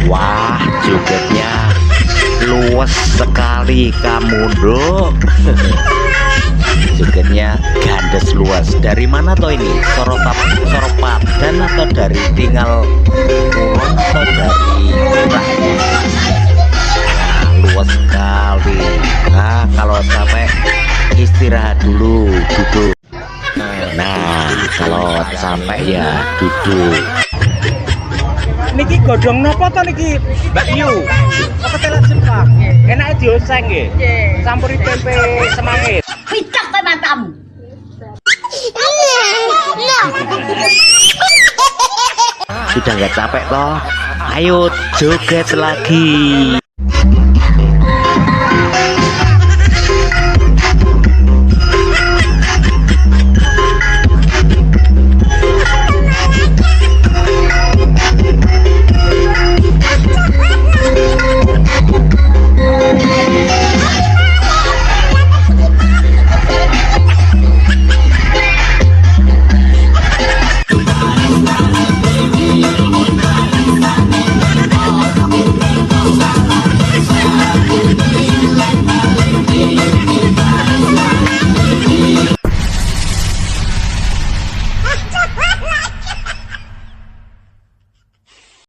Wah, jogetnya luas sekali kamu, Dok. Jogetnya gandes luas. Dari mana toh ini? Soropadan atau dari tinggal Kulon atau dari Curah? Nah, luas sekali. Nah, kalau capek istirahat dulu, duduk. Nah, kalau sampai ya duduk. Niki godhong napa to niki? Mbak Yu. Apa telat Jepang? Enake dioseng nggih. Campuri tempe semangit. Picak teman kamu. Sudah nggak capek toh? Ayo joget lagi.